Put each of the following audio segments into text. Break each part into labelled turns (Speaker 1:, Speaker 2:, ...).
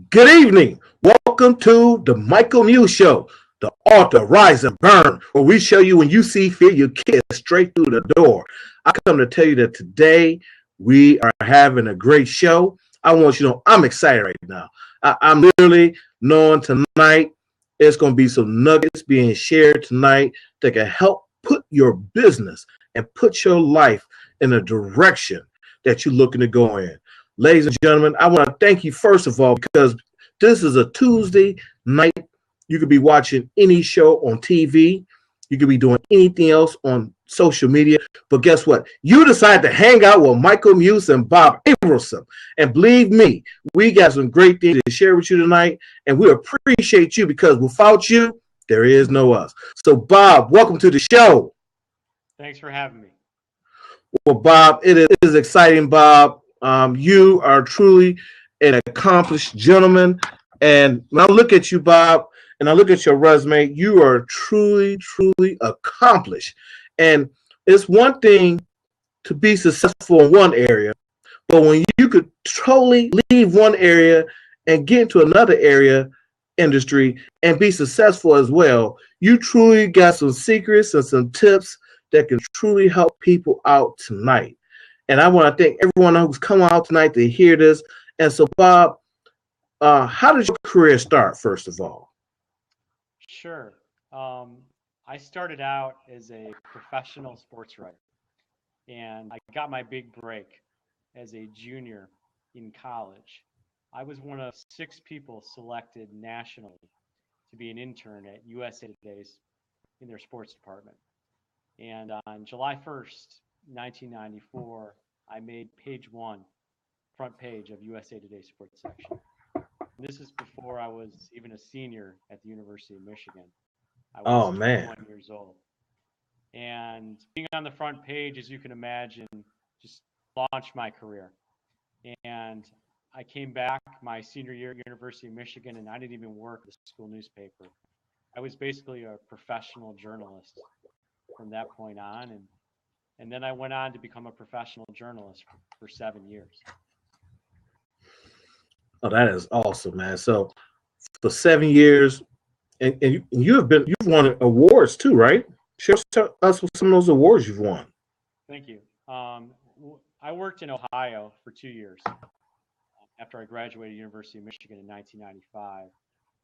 Speaker 1: Good evening. Welcome to the Michael Muse Show, the author, rise and burn, where we show you when you see fear, you kiss straight through the door. I come to tell you that today we are having a great show. I want you to know I'm excited right now. I'm literally knowing tonight it's going to be some nuggets being shared tonight that can help put your business and put your life in a direction that you're looking to go in. Ladies and gentlemen, I want to thank you first of all because this is a Tuesday night. You could be watching any show on TV. You could be doing anything else on social media. But guess what? You decide to hang out with Michael Muse and Bob Abramson. And believe me, we got some great things to share with you tonight. And we appreciate you because without you, there is no us. So, Bob, welcome to the show.
Speaker 2: Thanks for having me.
Speaker 1: Well, Bob, it is exciting, Bob. You are truly an accomplished gentleman. And when I look at you, Bob, and I look at your resume, you are truly, truly accomplished. And it's one thing to be successful in one area, but when you could totally leave one area and get into another area industry and be successful as well, you truly got some secrets and some tips that can truly help people out tonight. And I want to thank everyone who's come out tonight to hear this. And so, Bob, how did your career start, first of all?
Speaker 2: Sure. I started out as a professional sports writer, and I got my big break as a junior in college. I was one of six people selected nationally to be an intern at USA Today's in their sports department. And on July 1st, 1994, I made page one, front page of USA Today sports section. This is before I was even a senior at the University of Michigan. I was
Speaker 1: Oh, man.
Speaker 2: 21 years old. And being on the front page, as you can imagine, just launched my career. And I came back my senior year at University of Michigan, and I didn't even work at the school newspaper. I was basically a professional journalist from that point on. And then I went on to become a professional journalist for 7 years.
Speaker 1: Oh, that is awesome, man. So, for 7 years, and you've won awards tell us what some of those awards you've won.
Speaker 2: Thank you. I worked in Ohio for 2 years after I graduated University of Michigan in 1995,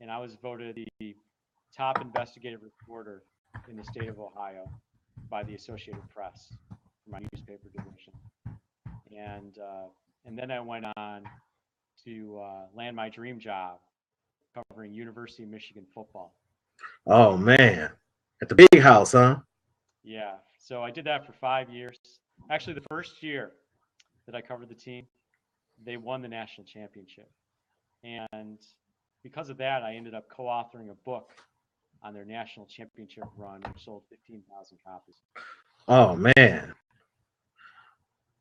Speaker 2: and I was voted the top investigative reporter in the state of Ohio by the Associated Press for my newspaper division. And then I went on to land my dream job covering University of Michigan football.
Speaker 1: Oh, man. At the big house, huh?
Speaker 2: Yeah, so I did that for 5 years. Actually, the first year that I covered the team, they won the national championship. And because of that, I ended up co-authoring a book on their national championship run, which sold 15,000 copies.
Speaker 1: Oh, man.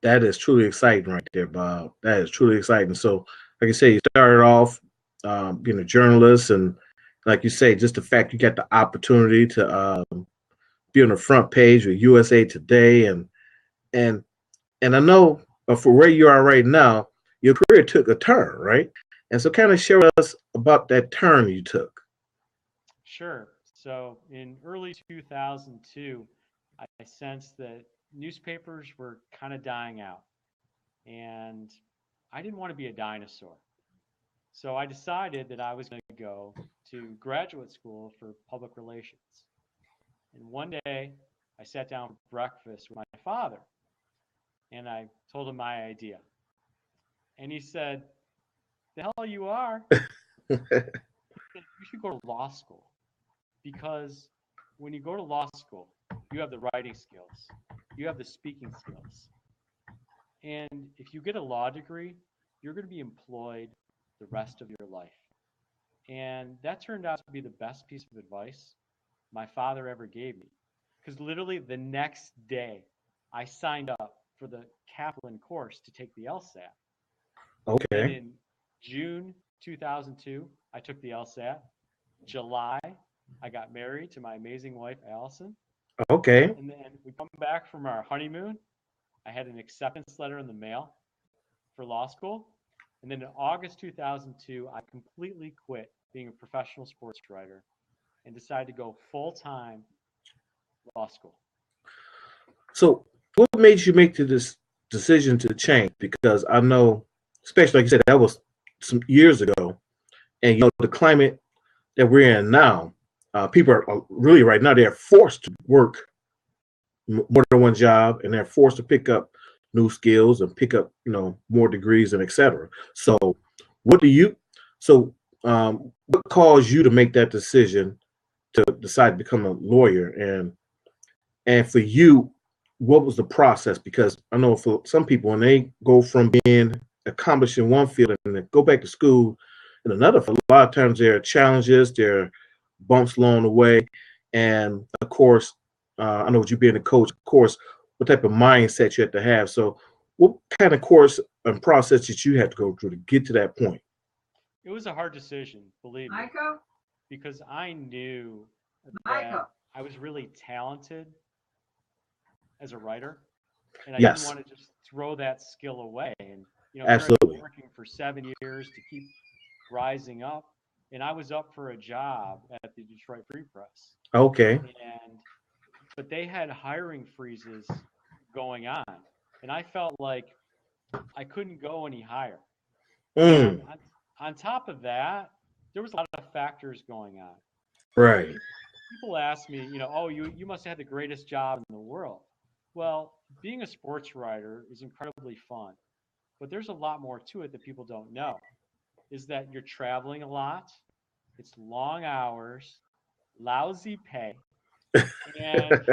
Speaker 1: That is truly exciting right there, Bob. That is truly exciting. So, like I say, you started off being a journalist, and like you say, just the fact you got the opportunity to be on the front page with USA Today, and and I know for where you are right now, your career took a turn, right? And so, kind of share with us about that turn you took.
Speaker 2: Sure. So in early 2002, I sensed that newspapers were kind of dying out, and I didn't want to be a dinosaur. So I decided that I was going to go to graduate school for public relations. And one day I sat down for breakfast with my father and I told him my idea. And he said, "The hell you are?" He said, "You should go to law school because when you go to law school, you have the writing skills, you have the speaking skills. And if you get a law degree, you're going to be employed the rest of your life." And that turned out to be the best piece of advice my father ever gave me. Because literally the next day, I signed up for the Kaplan course to take the LSAT. And then
Speaker 1: Okay.
Speaker 2: in June 2002, I took the LSAT. July, I got married to my amazing wife, Allison.
Speaker 1: Okay.
Speaker 2: And then we come back from our honeymoon. I had an acceptance letter in the mail for law school. And then in August 2002, I completely quit being a professional sports writer and decided to go full time law school.
Speaker 1: So, what made you make this decision to change? Because I know, especially like you said, that was some years ago, and the climate that we're in now, people are really right now they're forced to work more than one job, and they're forced to pick up new skills and pick up more degrees and etc. So, what do you? So, what caused you to make that decision to decide to become a lawyer? And for you, what was the process? Because I know for some people, when they go from being accomplished in one field and then go back to school in another, for a lot of times there are challenges, there are bumps along the way, and of course, I know with you being a coach, of course, what type of mindset you have to have. So, what kind of course and process did you have to go through to get to that point?
Speaker 2: It was a hard decision, believe me,
Speaker 3: Michael,
Speaker 2: because I knew that
Speaker 3: Michael.
Speaker 2: I was really talented as a writer, and I didn't
Speaker 1: Yes,
Speaker 2: want to just throw that skill away. And here I've been
Speaker 1: absolutely.
Speaker 2: working for 7 years to keep rising up, and I was up for a job at the Detroit Free Press,
Speaker 1: Okay.
Speaker 2: and but they had hiring freezes going on, and I felt like I couldn't go any higher. And
Speaker 1: Mm,
Speaker 2: on top of that, there was a lot of factors going on.
Speaker 1: right.
Speaker 2: People ask me, oh, you must have had the greatest job in the world. Well, being a sports writer is incredibly fun, but there's a lot more to it that people don't know. Is that you're traveling a lot, it's long hours, lousy pay, and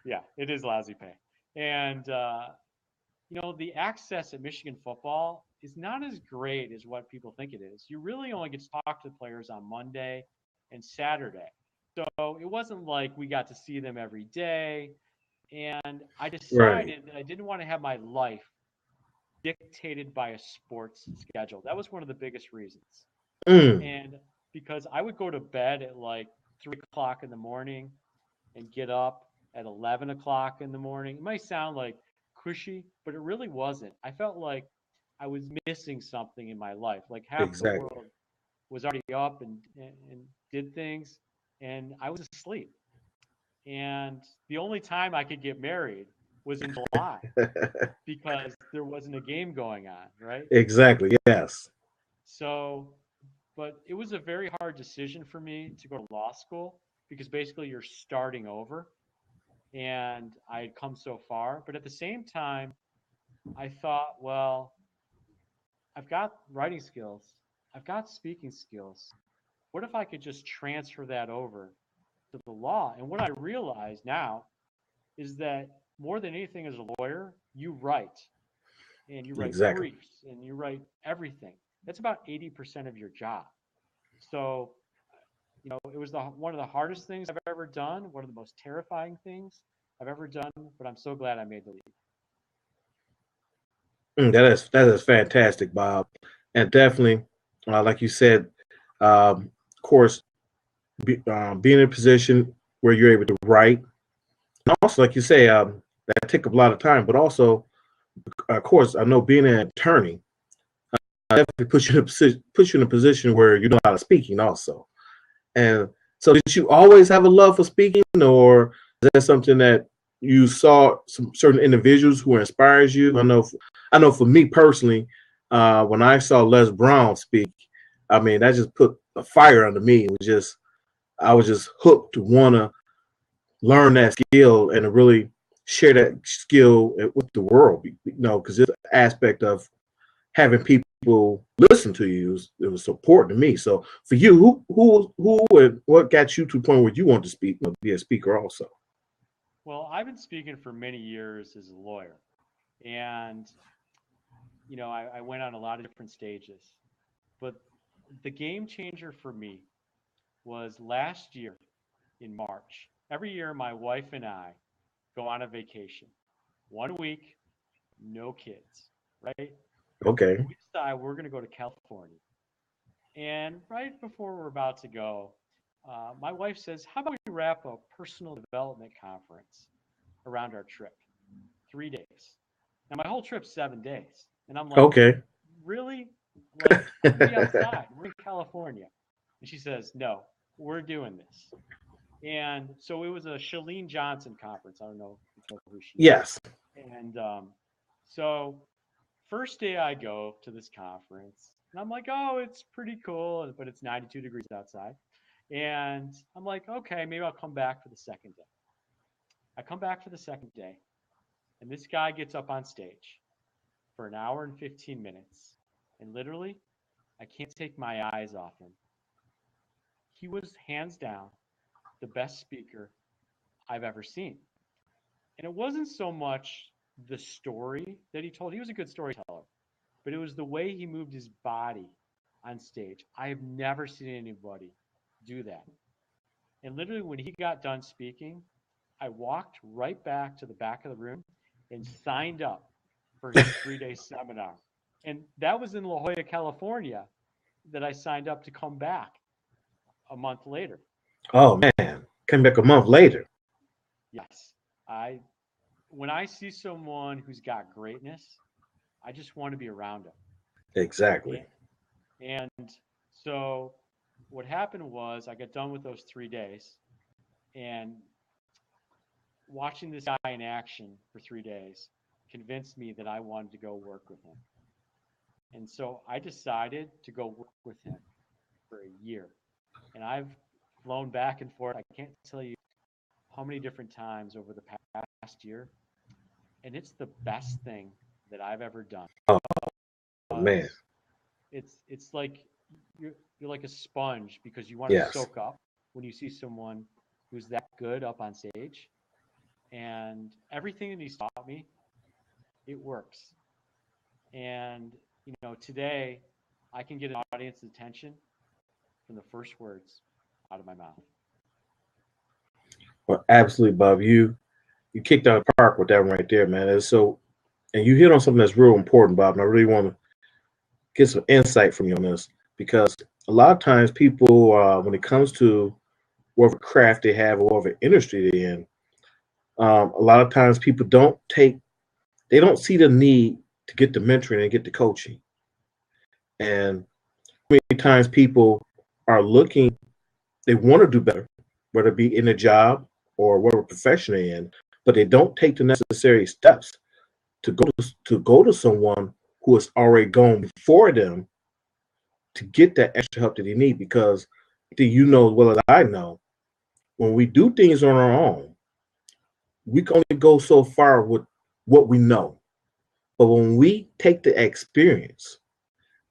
Speaker 2: yeah, it is lousy pay. And the access at Michigan football is not as great as what people think it is. You really only get to talk to the players on Monday and Saturday. So it wasn't like we got to see them every day. And I
Speaker 1: Right.
Speaker 2: decided that I didn't want to have my life dictated by a sports schedule. That was one of the biggest reasons.
Speaker 1: Mm,
Speaker 2: And because I would go to bed at like 3 o'clock in the morning and get up at 11 o'clock in the morning. It might sound like cushy, but it really wasn't. I felt like I was missing something in my life. Like half the
Speaker 1: exactly.
Speaker 2: world was already up and did things, and I was asleep. And the only time I could get married was in July because there wasn't a game going on, right?
Speaker 1: Exactly. Yes.
Speaker 2: So, but it was a very hard decision for me to go to law school because basically you're starting over and I had come so far. But at the same time, I thought, well, I've got writing skills, I've got speaking skills. What if I could just transfer that over to the law? And what I realize now is that more than anything as a lawyer, you write and you write
Speaker 1: Exactly.
Speaker 2: briefs and you write everything. That's about 80% of your job. So, it was one of the hardest things I've ever done, one of the most terrifying things I've ever done, but I'm so glad I made the leap.
Speaker 1: That is fantastic, Bob, and definitely, like you said, of course, being in a position where you're able to write, and also, like you say, that take a lot of time, but also, of course, I know being an attorney definitely puts you in a position where you know how to speaking also. And so, did you always have a love for speaking, or is that something that you saw some certain individuals who inspires you? I know for me personally, when I saw Les Brown speak, I mean, that just put a fire under me. I was just hooked to want to learn that skill and to really share that skill with the world. Because it's an aspect of having people listen to you it was important to me. So for you, who and what got you to the point where you want to speak, be a speaker also?
Speaker 2: Well, I've been speaking for many years as a lawyer, and I went on a lot of different stages. But the game changer for me was last year in March. Every year, my wife and I go on a vacation. 1 week, no kids, right?
Speaker 1: Okay.
Speaker 2: And we decide we're going to go to California. And right before we're about to go, my wife says, "How about we wrap a personal development conference around our trip? 3 days." Now, my whole trip's 7 days. And I'm like,
Speaker 1: Okay.
Speaker 2: really? Like, be outside. We're in California. And she says, no, we're doing this. And so it was a Shalene Johnson conference. I don't know if you know who she is.
Speaker 1: Yes.
Speaker 2: And so first day I go to this conference, and I'm like, oh, it's pretty cool, but it's 92 degrees outside. And I'm like, okay, maybe I'll come back for the second day. I come back for the second day, and this guy gets up on stage for an hour and 15 minutes. And literally, I can't take my eyes off him. He was hands down the best speaker I've ever seen. And it wasn't so much the story that he told. He was a good storyteller, but it was the way he moved his body on stage. I have never seen anybody do that. And literally, when he got done speaking, I walked right back to the back of the room and signed up for his 3-day seminar. And that was in La Jolla, California, that I signed up to come back a month later.
Speaker 1: Oh man, came back a month later.
Speaker 2: Yes. When I see someone who's got greatness, I just want to be around them.
Speaker 1: Exactly.
Speaker 2: And so what happened was I got done with those 3 days, and watching this guy in action for 3 days convinced me that I wanted to go work with him. And so I decided to go work with him for a year. And I've flown back and forth. I can't tell you how many different times over the past year. And it's the best thing that I've ever done.
Speaker 1: Oh man.
Speaker 2: It's like you're like a sponge, because you want to
Speaker 1: Yes.
Speaker 2: soak up when you see someone who's that good up on stage. And everything that he's taught me, it works. And today I can get an audience's attention from the first words out of my mouth.
Speaker 1: Well, absolutely, Bob. You kicked out the park with that one right there, man. And you hit on something that's real important, Bob. And I really want to get some insight from you on this, because a lot of times people, when it comes to whatever craft they have or whatever industry they're in, a lot of times people don't see the need to get the mentoring and get the coaching. And many times people are looking, they want to do better, whether it be in a job or whatever profession they're in, but they don't take the necessary steps to go to someone who has already gone before them to get that extra help that they need. Because you know as well as I know, when we do things on our own, we can only go so far with what we know. But when we take the experience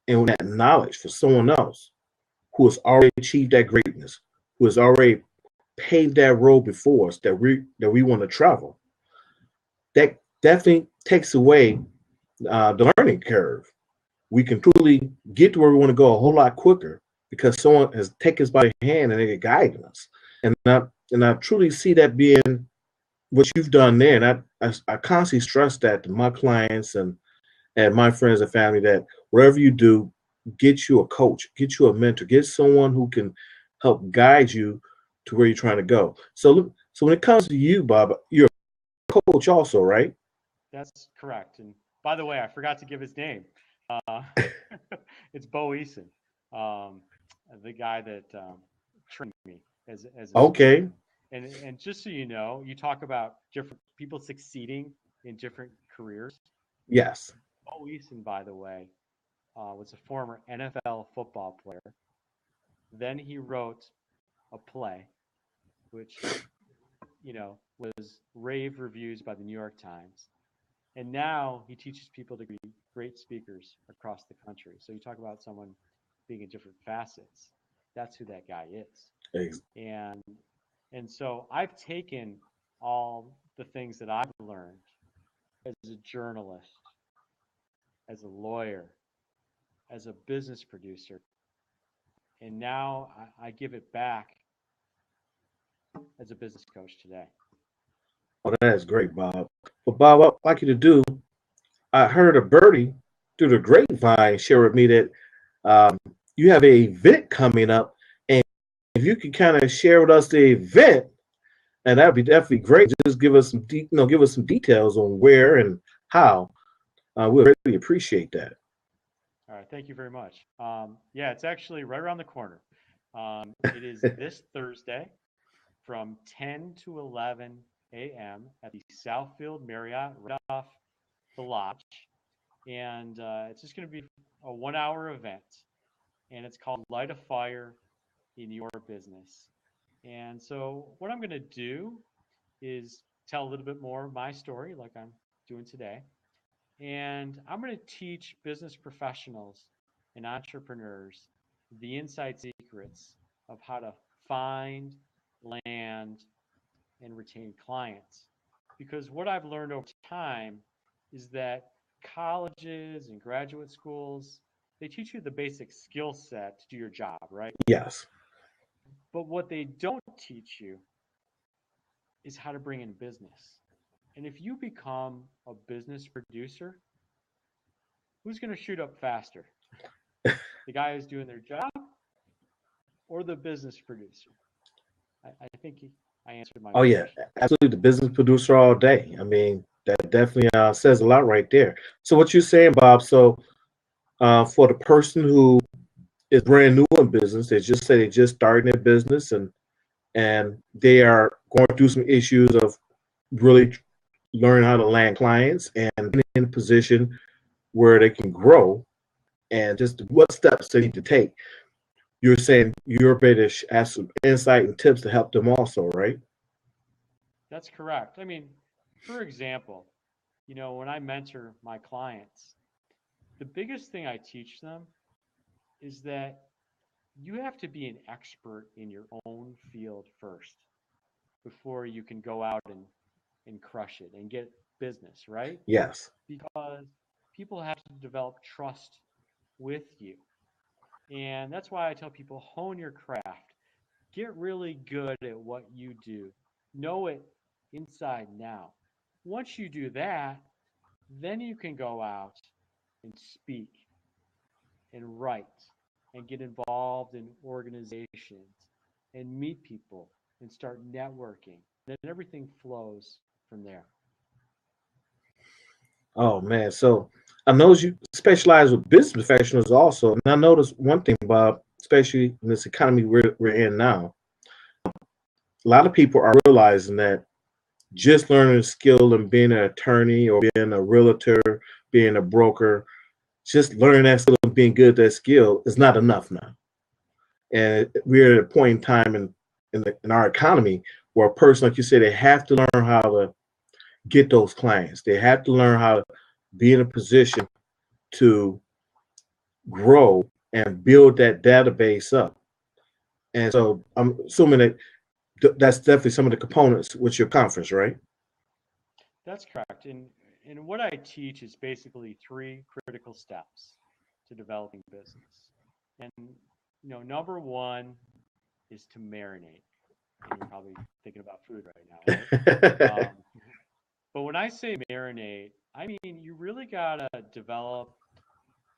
Speaker 1: and that knowledge for someone else who has already achieved that greatness, who has already paved that road before us that we want to travel, that definitely takes away the learning curve. We can truly get to where we want to go a whole lot quicker because someone has taken us by the hand and they're guiding us. And I truly see that being what you've done there. And I constantly stress that to my clients and my friends and family, that wherever you do, get you a coach, get you a mentor, get someone who can help guide you to where you're trying to go. So when it comes to you, Bob, you're a coach also, right?
Speaker 2: That's correct. And by the way, I forgot to give his name. It's Bo Eason, the guy that trained me as a
Speaker 1: okay
Speaker 2: speaker. And just so you know, you talk about different people succeeding in different careers.
Speaker 1: Yes.
Speaker 2: Bo Eason, by the way, was a former NFL football player. Then he wrote a play, which was rave reviews by the New York Times. And now he teaches people to be great speakers across the country. So you talk about someone being in different facets. That's who that guy is.
Speaker 1: Thanks.
Speaker 2: And so I've taken all the things that I've learned as a journalist, as a lawyer, as a business producer, and now I give it back as a business coach today.
Speaker 1: Oh, that's great, Bob. But Bob, what I'd like you to do, I heard a birdie through the grapevine share with me that you have an event coming up, and if you could kind of share with us the event, and that'd be definitely great. Just give us some details on where and how. We'd really appreciate that.
Speaker 2: All right. Thank you very much. Yeah, it's actually right around the corner. It is this Thursday from 10 to 11 a.m. at the Southfield Marriott right off the lodge. And it's just going to be a 1 hour event. And it's called Light a Fire in Your Business. And so, what I'm going to do is tell a little bit more of my story, like I'm doing today. And I'm going to teach business professionals and entrepreneurs the inside secrets of how to find, land, and retain clients. Because what I've learned over time is that colleges and graduate schools, they teach you the basic skill set to do your job, right?
Speaker 1: Yes.
Speaker 2: But what they don't teach you is how to bring in business. And if you become a business producer, who's going to shoot up faster? The guy who's doing their job or the business producer? I think I answered my
Speaker 1: Oh
Speaker 2: own
Speaker 1: yeah,
Speaker 2: question.
Speaker 1: absolutely. The business producer all day. I mean, that definitely says a lot right there. So what you're saying, Bob? So for the person who is brand new in business, they just say they just starting their business and they are going through some issues of really learning how to land clients and being in a position where they can grow and just what steps they need to take. You're saying you're ready to ask some insight and tips to help them also, right?
Speaker 2: That's correct. I mean, for example, when I mentor my clients, the biggest thing I teach them is that you have to be an expert in your own field first before you can go out and crush it and get business, right?
Speaker 1: Yes.
Speaker 2: Because people have to develop trust with you. And that's why I tell people hone your craft. Get really good at what you do. Know it inside now. Once you do that, then you can go out and speak and write and get involved in organizations and meet people and start networking. Then everything flows from there.
Speaker 1: Oh man. So I know you specialize with business professionals also. And I noticed one thing, Bob, especially in this economy we're in now, a lot of people are realizing that just learning a skill and being an attorney or being a realtor, being a broker, just learning that skill and being good at that skill is not enough now. And we're at a point in time in our economy where a person, like you said, they have to learn how to get those clients. They have to learn how to be in a position to grow and build that database up. And so I'm assuming that that's definitely some of the components with your conference, right?
Speaker 2: That's correct. And what I teach is basically three critical steps to developing business. And number one is to marinate. And you're probably thinking about food right now, right? But when I say marinate, I mean you really gotta develop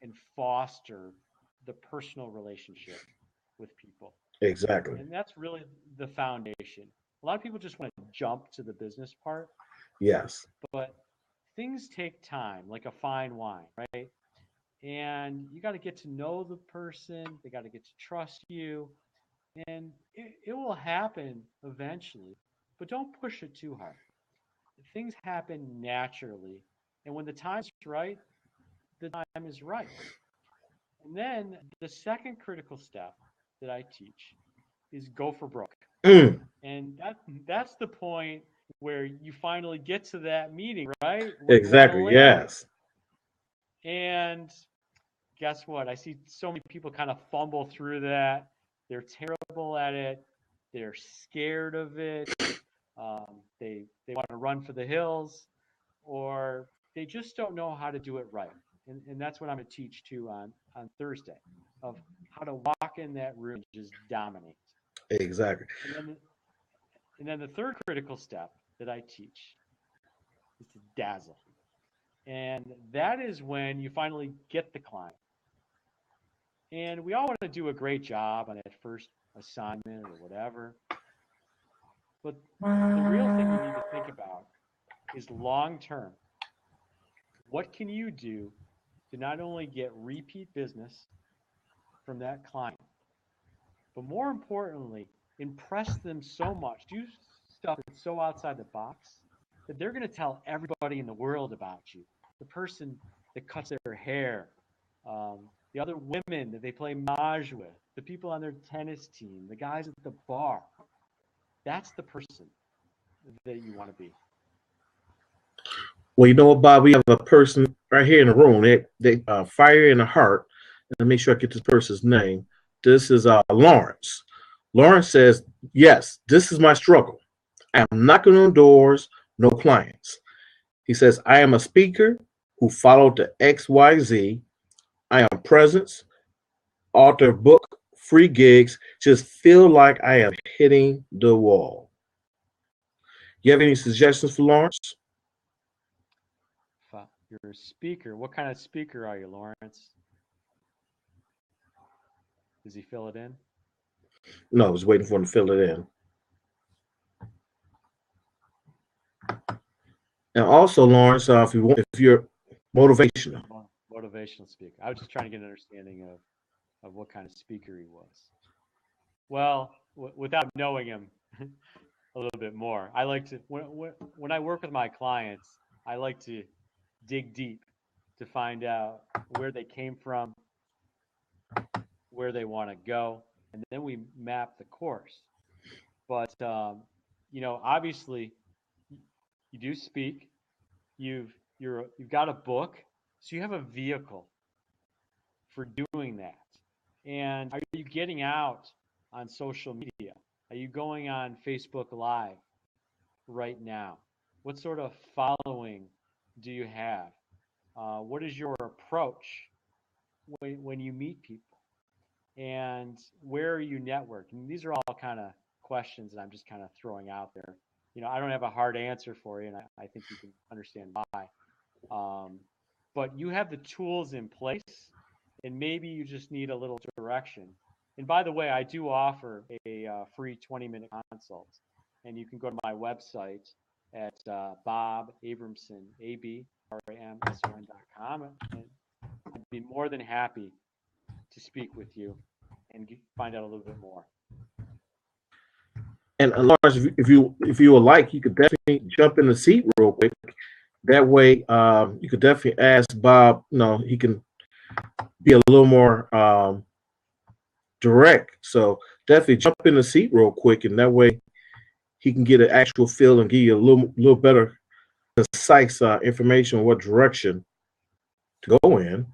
Speaker 2: and foster the personal relationship with people.
Speaker 1: Exactly.
Speaker 2: And that's really the foundation. A lot of people just want to jump to the business part,
Speaker 1: Yes.
Speaker 2: but things take time, like a fine wine, right? And you got to get to know the person, they got to get to trust you, and it will happen eventually, but don't push it too hard. Things happen naturally, and when the time's right, the time is right. And then the second critical step that I teach is go for broke.
Speaker 1: Mm,
Speaker 2: And that's the point where you finally get to that meeting, right? Where you want to
Speaker 1: exactly.
Speaker 2: land.
Speaker 1: Yes.
Speaker 2: And guess what? I see so many people kind of fumble through that. They're terrible at it. They're scared of it. They want to run for the hills, or they just don't know how to do it right. And that's what I'm going to teach too on Thursday, of how to walk in that room and just dominate.
Speaker 1: Exactly.
Speaker 2: And then the third critical step that I teach is to dazzle. And that is when you finally get the client. And we all want to do a great job on that first assignment or whatever. But the real thing you need to think about is long term. What can you do to not only get repeat business from that client, but more importantly, impress them so much, do stuff that's so outside the box that they're going to tell everybody in the world about you. The person that cuts their hair, the other women that they play mahjong with, the people on their tennis team, the guys at the bar. That's the person that you want to be.
Speaker 1: Well, you know what, Bob? We have a person right here in the room. They fire in the heart. Let me make sure I get this person's name. This is Lawrence. Lawrence says, yes, this is my struggle. I am knocking on doors, no clients. He says, I am a speaker who followed the XYZ. I am presence, author of book, free gigs, just feel like I am hitting the wall. You have any suggestions for Lawrence?
Speaker 2: You're a speaker. What kind of speaker are you, Lawrence? Does he fill it in?
Speaker 1: No, I was waiting for him to fill it in. And also, Lawrence, if you're motivational.
Speaker 2: Motivational speaker. I was just trying to get an understanding of what kind of speaker he was. Well, without knowing him a little bit more, I like to when I work with my clients, I like to dig deep to find out where they came from, where they want to go, and then we map the course. But obviously, you do speak. You've got a book, so you have a vehicle for doing that. And are you getting out on social media? Are you going on Facebook Live right now? What sort of following do you have? What is your approach when you meet people? And where are you networking? These are all kind of questions that I'm just kind of throwing out there. I don't have a hard answer for you, and I think you can understand why. But you have the tools in place, and maybe you just need a little direction. And by the way, I do offer a free 20-minute consult, and you can go to my website at Bob Abramson, ABRAMSON.com, and I'd be more than happy to speak with you and find out a little bit more.
Speaker 1: And Lawrence, if you would like, you could definitely jump in the seat real quick. That way, you could definitely ask Bob. He can be a little more direct. So definitely jump in the seat real quick, and that way he can get an actual feel and give you a little better, concise information on what direction to go in.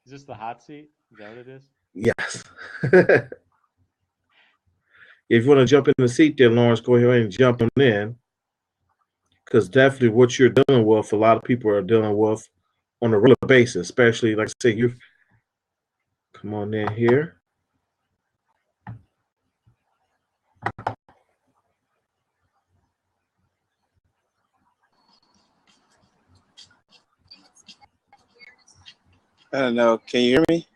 Speaker 2: Is this the hot seat? Is that what it is?
Speaker 1: Yes. If you want to jump in the seat there, Lawrence, go ahead and jump on in. Because definitely what you're dealing with, a lot of people are dealing with on a regular basis, especially, like I say, you come on in here.
Speaker 3: I don't know. Can you hear me?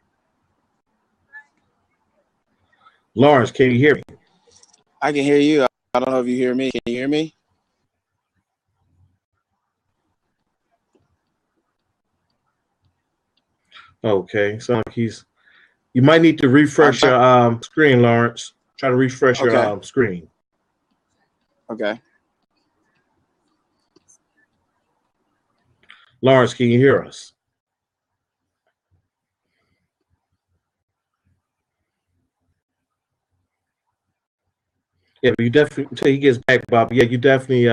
Speaker 1: Lawrence, can you hear me?
Speaker 3: I can hear you. I don't know if you hear me. Can you hear me?
Speaker 1: Okay, so like you might need to refresh your screen, Lawrence. Try to refresh your screen.
Speaker 3: Okay.
Speaker 1: Lawrence, can you hear us? Yeah, but you definitely, until he gets back, Bob, yeah, you definitely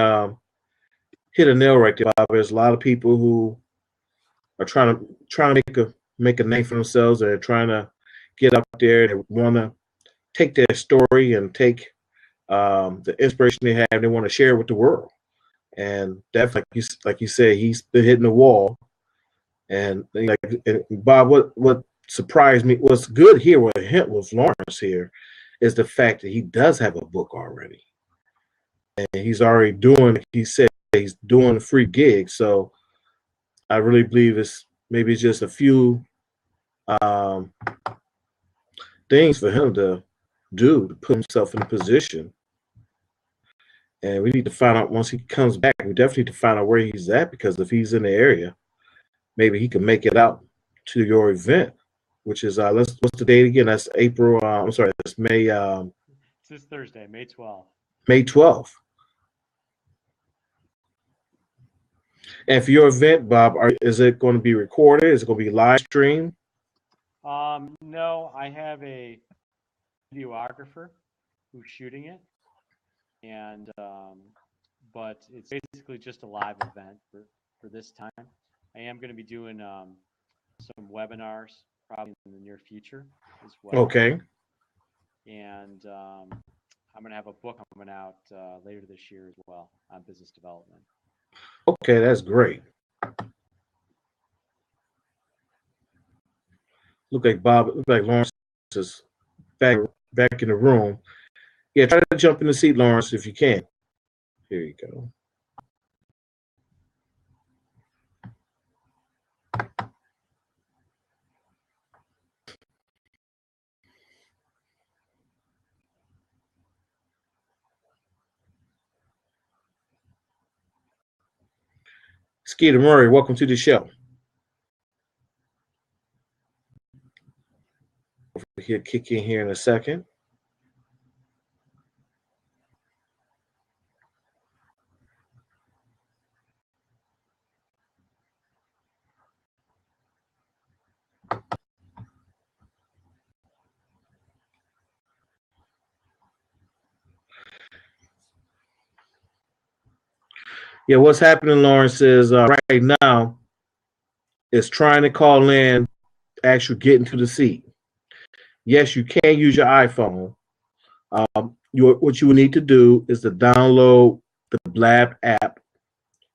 Speaker 1: hit a nail right there, Bob. There's a lot of people who are trying to make a name for themselves. They're trying to get up there. They want to take their story and take the inspiration they have. They want to share it with the world. And definitely, like you said, he's been hitting the wall. And Bob, what surprised me, what's good here with Lawrence here, is the fact that he does have a book already, and he's already doing. He said he's doing a free gig. So I really believe it's just a few things for him to do to put himself in a position. And we need to find out once he comes back. We definitely need to find out where he's at, because if he's in the area, maybe he can make it out to your event, which is what's the date again? That's April. I'm sorry, that's May.
Speaker 2: It's this Thursday, May 12th.
Speaker 1: May 12th. And for your event, Bob, is it going to be recorded? Is it going to be live streamed?
Speaker 2: No, I have a videographer who's shooting it, and but it's basically just a live event for this time. I am going to be doing some webinars probably in the near future as well.
Speaker 1: Okay.
Speaker 2: And I'm going to have a book coming out later this year as well on business development.
Speaker 1: Okay, that's great. Look like Lawrence is back in the room. Yeah, try to jump in the seat, Lawrence, if you can. Here you go. Skeeter Murray, welcome to the show. He'll kick in here in a second. Yeah, what's happening, Lawrence, is right now is trying to call in, actually get into the seat. Yes, you can use your iPhone. What you will need to do is to download the Blab app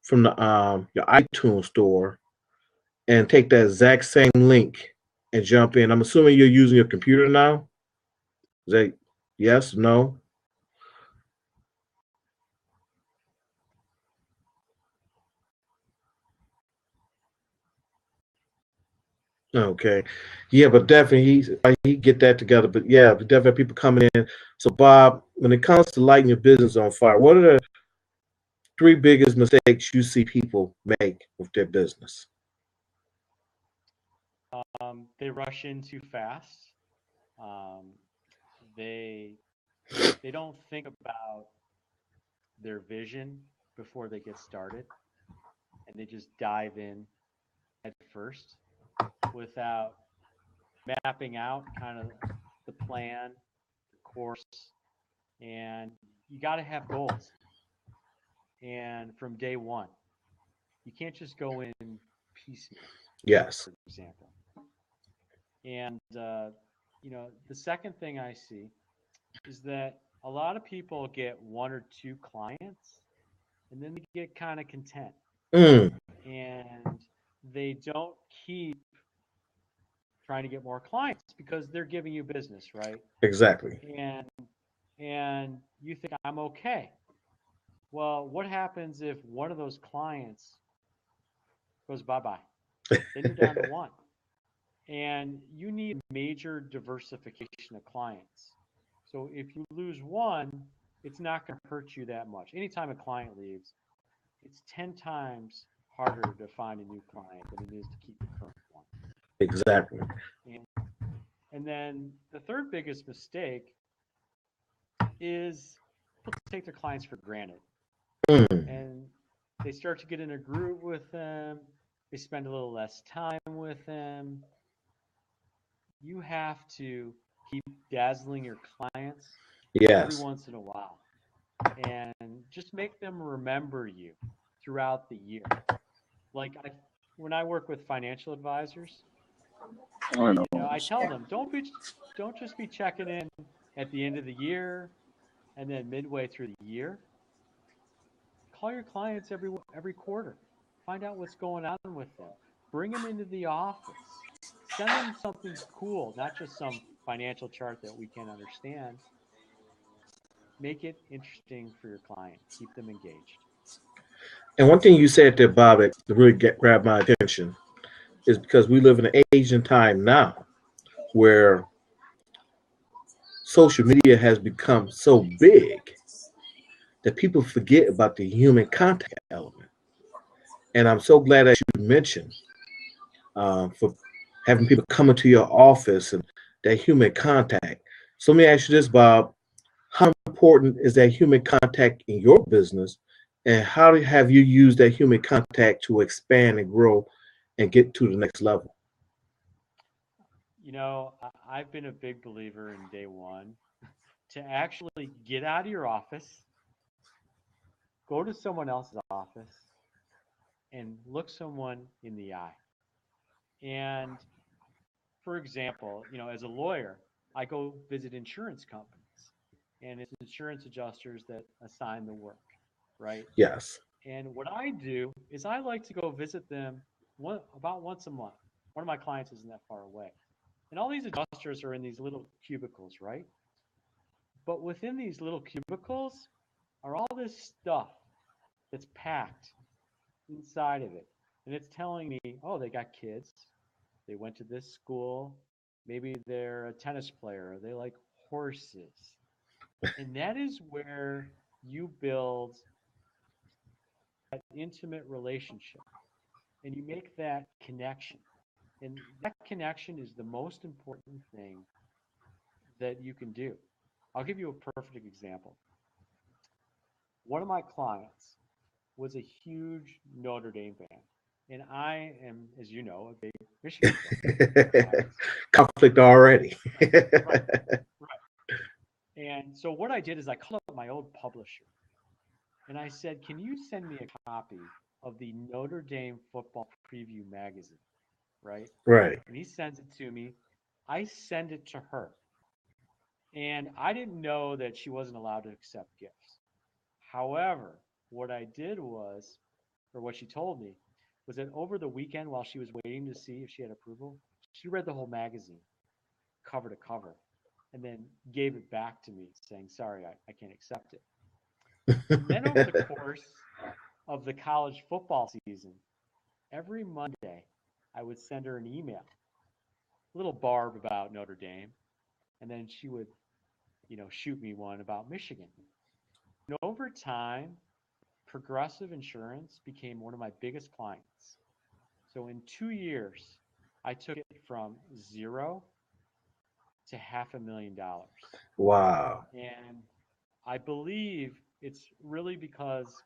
Speaker 1: from the your iTunes store and take that exact same link and jump in. I'm assuming you're using your computer now. Is that yes? No? Okay. Yeah, but definitely he get that together. But yeah, but definitely people coming in. So Bob, when it comes to lighting your business on fire, what are the three biggest mistakes you see people make with their business?
Speaker 2: They rush in too fast. They don't think about their vision before they get started, and they just dive in at first without mapping out kind of the plan, the course, and you got to have goals. And from day one, you can't just go in piecemeal.
Speaker 1: Yes.
Speaker 2: For example. And the second thing I see is that a lot of people get one or two clients, and then they get kind of content, and they don't keep trying to get more clients because they're giving you business, right?
Speaker 1: Exactly.
Speaker 2: And you think I'm okay. Well, what happens if one of those clients goes bye-bye? Then you're down to one. And you need major diversification of clients. So if you lose one, it's not going to hurt you that much. Anytime a client leaves, it's 10 times harder to find a new client than it is to keep the current one.
Speaker 1: Exactly.
Speaker 2: And then the third biggest mistake is people take their clients for granted. And they start to get in a groove with them. They spend a little less time with them. You have to keep dazzling your clients every once in a while, and just make them remember you throughout the year. Like when I work with financial advisors, I tell them don't just be checking in at the end of the year and then midway through the year. Call your clients every quarter. Find out what's going on with them. Bring them into the office. Send them something cool, not just some financial chart that we can't understand. Make it interesting for your client. Keep them engaged.
Speaker 1: And one thing you said there, Bob, that really grabbed my attention is because we live in an age and time now where social media has become so big that people forget about the human contact element. And I'm so glad that you mentioned for having people come into your office and that human contact. So let me ask you this, Bob. How important is that human contact in your business? And have you used that human contact to expand and grow and get to the next level?
Speaker 2: You know, I've been a big believer in day one to actually get out of your office, go to someone else's office, and look someone in the eye. And for example, you know, as a lawyer, I go visit insurance companies, and it's insurance adjusters that assign the work, right?
Speaker 1: Yes.
Speaker 2: And what I do is I like to go visit them about once a month. One of my clients isn't that far away. And all these adjusters are in these little cubicles, right? But within these little cubicles are all this stuff that's packed inside of it. And it's telling me, oh, they got kids, they went to this school, maybe they're a tennis player, they like horses. And that is where you build that intimate relationship and you make that connection. And that connection is the most important thing that you can do. I'll give you a perfect example. One of my clients was a huge Notre Dame fan. And I am, as you know, a big Michigan fan.
Speaker 1: Conflict already.
Speaker 2: Right, right. And so what I did is I called up my old publisher and I said, can you send me a copy of the Notre Dame football preview magazine? Right.
Speaker 1: Right.
Speaker 2: And he sends it to me. I send it to her. And I didn't know that she wasn't allowed to accept gifts. However, what I did was, or what she told me, was that over the weekend while she was waiting to see if she had approval, she read the whole magazine, cover to cover, and then gave it back to me saying, sorry, I can't accept it. And then over the course of the college football season, every Monday, I would send her an email, a little barb about Notre Dame, and then she would, you know, shoot me one about Michigan. And over time, Progressive Insurance became one of my biggest clients. So in 2 years, I took it from zero to $500,000.
Speaker 1: Wow.
Speaker 2: And I believe it's really because,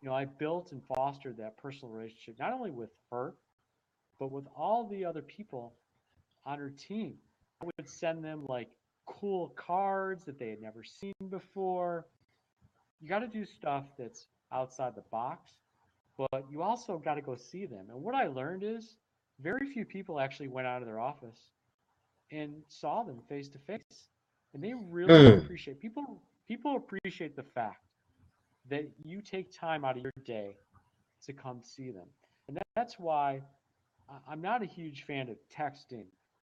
Speaker 2: you know, I built and fostered that personal relationship, not only with her, but with all the other people on her team. I would send them like cool cards that they had never seen before. You got to do stuff that's outside the box, but you also got to go see them. And what I learned is very few people actually went out of their office and saw them face to face. And they really
Speaker 1: Mm.
Speaker 2: appreciate people appreciate the fact that you take time out of your day to come see them. And that's why I'm not a huge fan of texting,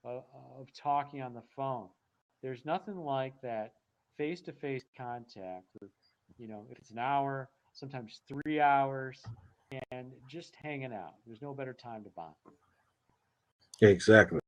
Speaker 2: of talking on the phone. There's nothing like that face-to-face contact, or you know, if it's an hour, sometimes 3 hours, and just hanging out. There's no better time to bond.
Speaker 1: Exactly.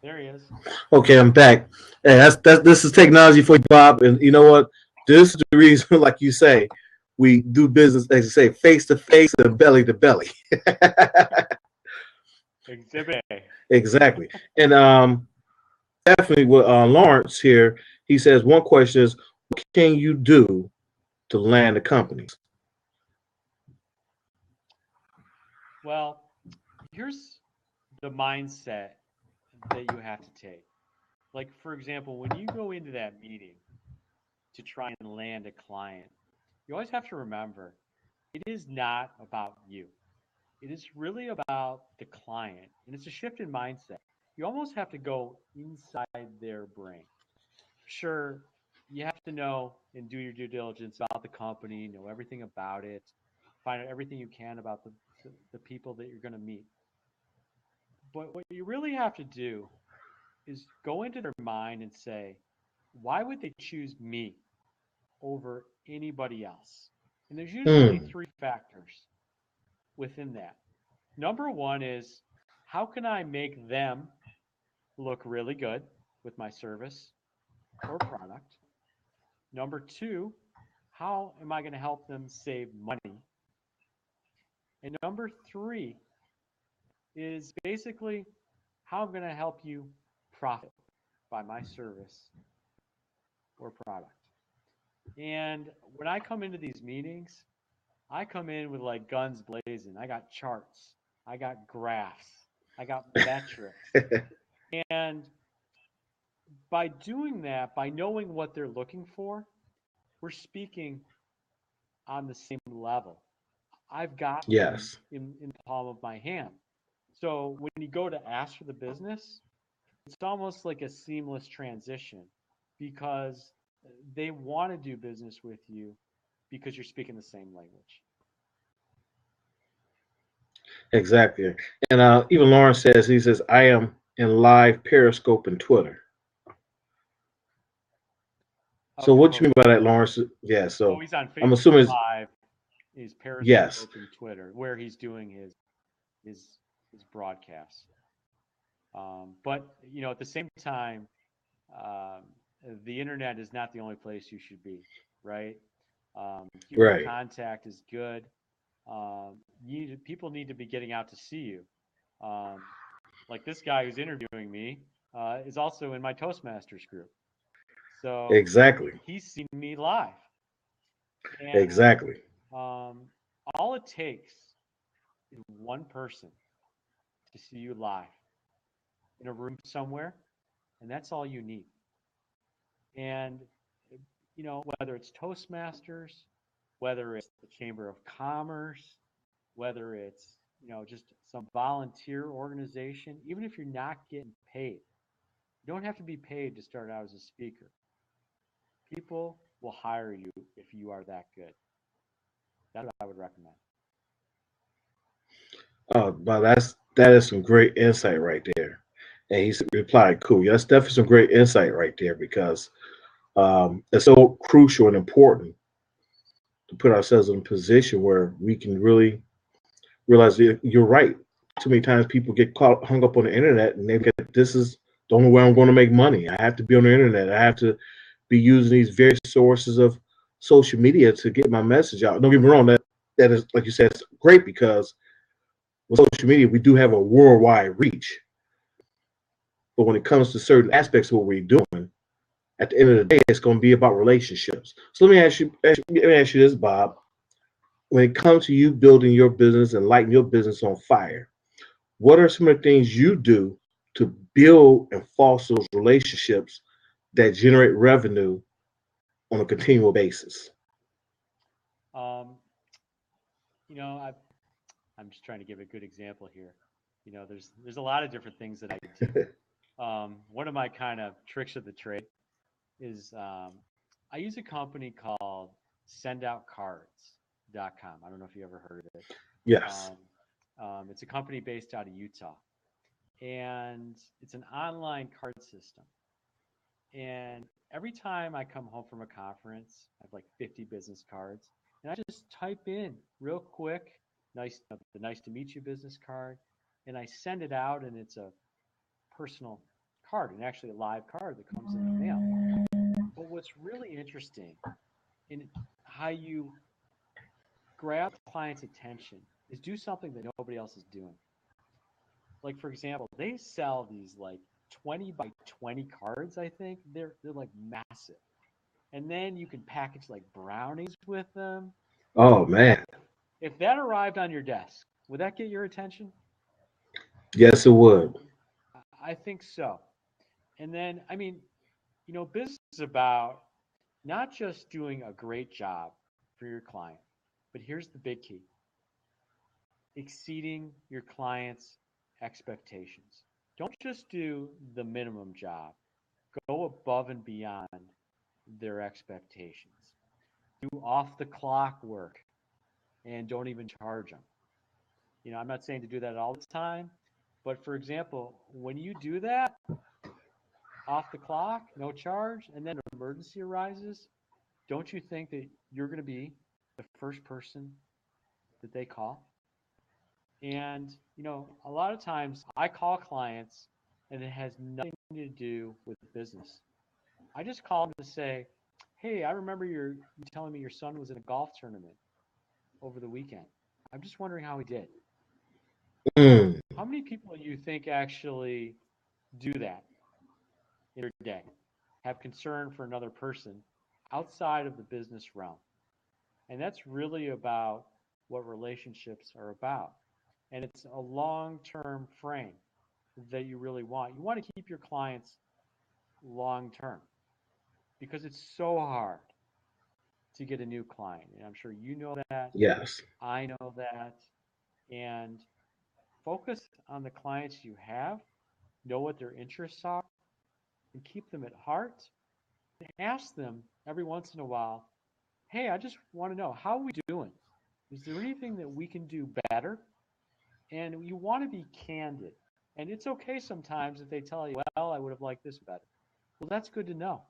Speaker 2: There he is.
Speaker 1: Okay, I'm back. And that's this is technology for you, Bob. And you know what? This is the reason, like you say, we do business, as you say, face to face and belly to belly.
Speaker 2: Exhibit A.
Speaker 1: Exactly. And definitely with Lawrence here, he says one question is, what can you do to land the companies?
Speaker 2: Well, here's the mindset that you have to take. Like, for example, when you go into that meeting to try and land a client, you always have to remember it is not about you. It is really about the client. And it's a shift in mindset. You almost have to go inside their brain. Sure, you have to know and do your due diligence about the company, know everything about it, find out everything you can about the people that you're going to meet. But what you really have to do is go into their mind and say, why would they choose me over anybody else? And there's usually
Speaker 1: Mm.
Speaker 2: three factors within that. Number one is, how can I make them look really good with my service or product? Number two, how am I going to help them save money? And number three is basically how I'm going to help you profit by my service or product. And when I come into these meetings, I come in with like guns blazing. I got charts, I got graphs, I got metrics. And by doing that, by knowing what they're looking for, we're speaking on the same level. I've got them
Speaker 1: Yes,
Speaker 2: in the palm of my hand. So when you go to ask for the business, it's almost like a seamless transition because they want to do business with you because you're speaking the same language.
Speaker 1: exactly. And even Lawrence says, he says, I am in live Periscope and Twitter. So
Speaker 2: Okay,
Speaker 1: what you
Speaker 2: well,
Speaker 1: mean by that, Lawrence? Yeah,
Speaker 2: oh,
Speaker 1: so
Speaker 2: he's on
Speaker 1: I'm
Speaker 2: Facebook
Speaker 1: assuming it's,
Speaker 2: Live, he's
Speaker 1: yes,
Speaker 2: Periscope and Twitter, where he's doing his his broadcasts. But at the same time, um, the internet is not the only place you should be, right? Human
Speaker 1: right,
Speaker 2: contact is good. People need to be getting out to see you. Um, like this guy who's interviewing me is also in my Toastmasters group, so
Speaker 1: exactly,
Speaker 2: he's seen me live, and
Speaker 1: exactly.
Speaker 2: um, all it takes is one person to see you live in a room somewhere, and that's all you need. And whether it's Toastmasters, whether it's the Chamber of Commerce, whether it's just some volunteer organization, even if you're not getting paid, you don't have to be paid to start out as a speaker. People will hire you if you are that good. That's what I would recommend.
Speaker 1: But that is some great insight right there. And he replied, "Cool. Yeah, that's definitely some great insight right there because it's so crucial and important to put ourselves in a position where we can really realize that you're right. Too many times people get caught hung up on the internet and they get this is the only way I'm going to make money. I have to be on the internet. I have to be using these various sources of social media to get my message out. Don't get me wrong, that is like you said, it's great because with social media we do have a worldwide reach. But when it comes to certain aspects of what we're doing, at the end of the day, it's going to be about relationships. So let me ask you this, Bob. When it comes to you building your business and lighting your business on fire, what are some of the things you do to build and foster those relationships that generate revenue on a continual basis?
Speaker 2: Um, you know, I, I'm just trying to give a good example here. There's a lot of different things that I do. One of my kind of tricks of the trade is I use a company called sendoutcards.com. I don't know if you ever heard of it.
Speaker 1: Yes.
Speaker 2: Um, it's a company based out of Utah, and it's an online card system. And every time I come home from a conference, I have like 50 business cards, and I just type in real quick, the nice to meet you business card, and I send it out, and it's a personal card, and actually a live card that comes in the mail. But what's really interesting in how you grab clients' attention is do something that nobody else is doing. Like for example, they sell these like 20 by 20 cards, I think. They're like massive. And then you can package like brownies with them.
Speaker 1: Oh man.
Speaker 2: If that arrived on your desk, Would that get your attention?
Speaker 1: Yes, it would.
Speaker 2: I think so. And then, I mean, business is about not just doing a great job for your client, but here's the big key: exceeding your client's expectations. Don't just do the minimum job, go above and beyond their expectations. Do off the clock work and don't even charge them. I'm not saying to do that all the time, but for example, when you do that off the clock, no charge, and then an emergency arises, don't you think that you're going to be the first person that they call? And, a lot of times I call clients and it has nothing to do with business. I just call them to say, hey, I remember you telling me your son was in a golf tournament over the weekend. I'm just wondering how he did.
Speaker 1: Mm.
Speaker 2: How many people do you think actually do that in their day? Have concern for another person outside of the business realm? And that's really about what relationships are about. And it's a long-term frame that you really want. You want to keep your clients long-term because it's so hard to get a new client. And I'm sure you know that.
Speaker 1: Yes.
Speaker 2: I know that. And focus on the clients you have, know what their interests are, and keep them at heart. And ask them every once in a while, hey, I just want to know, how are we doing? Is there anything that we can do better? And you want to be candid. And it's okay sometimes if they tell you, well, I would have liked this better. Well, that's good to know.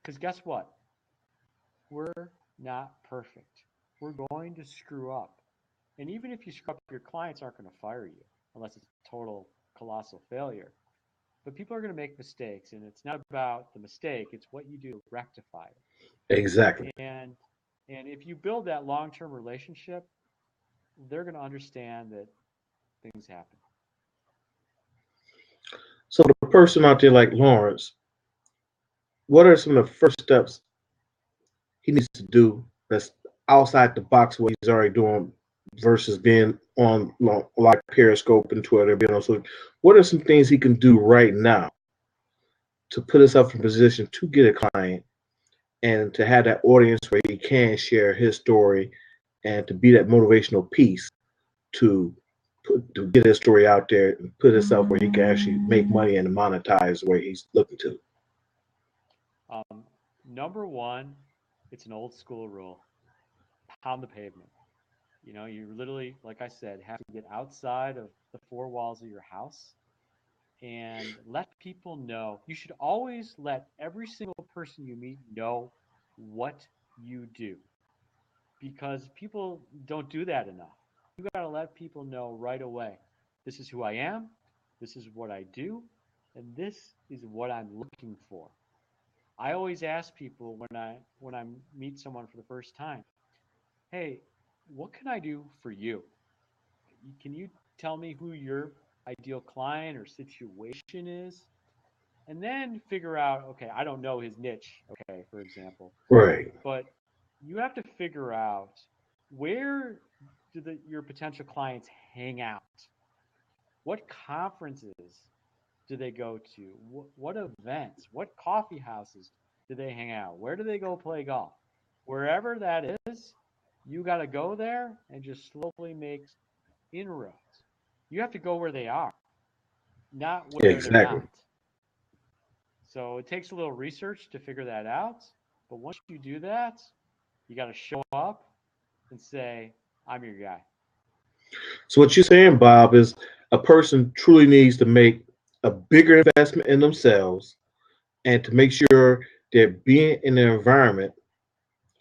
Speaker 2: Because guess what? We're not perfect. We're going to screw up. And even if you screw up, your clients aren't going to fire you unless it's a total colossal failure. But people are going to make mistakes, and it's not about the mistake, it's what you do to rectify it.
Speaker 1: Exactly.
Speaker 2: And if you build that long-term relationship, they're going to understand that things happen.
Speaker 1: So the person out there like Lawrence, what are some of the first steps he needs to do that's outside the box what he's already doing versus being on like Periscope and Twitter, being on social? What are some things he can do right now to put himself in position to get a client and to have that audience where he can share his story and to be that motivational piece to get his story out there and put himself where he can actually make money and monetize where he's looking to?
Speaker 2: Number one, it's an old school rule: pound the pavement. You literally, like I said, have to get outside of the four walls of your house and let people know. You should always let every single person you meet know what you do, because people don't do that enough. You got to let people know right away, this is who I am, this is what I do, and this is what I'm looking for. I always ask people when I meet someone for the first time, hey, what can I do for you? Can you tell me who your ideal client or situation is? And then figure out, okay, I don't know his niche, okay, for example,
Speaker 1: Right.
Speaker 2: but you have to figure out, where do your potential clients hang out? What conferences do they go to? What events? What coffee houses do they hang out? Where do they go play golf? Wherever that is, you got to go there and just slowly make inroads. You have to go where they are, not where they're
Speaker 1: Exactly.
Speaker 2: not. So it takes a little research to figure that out. But once you do that, you got to show up and say, I'm your guy.
Speaker 1: So what you're saying, Bob, is a person truly needs to make a bigger investment in themselves and to make sure they're being in an environment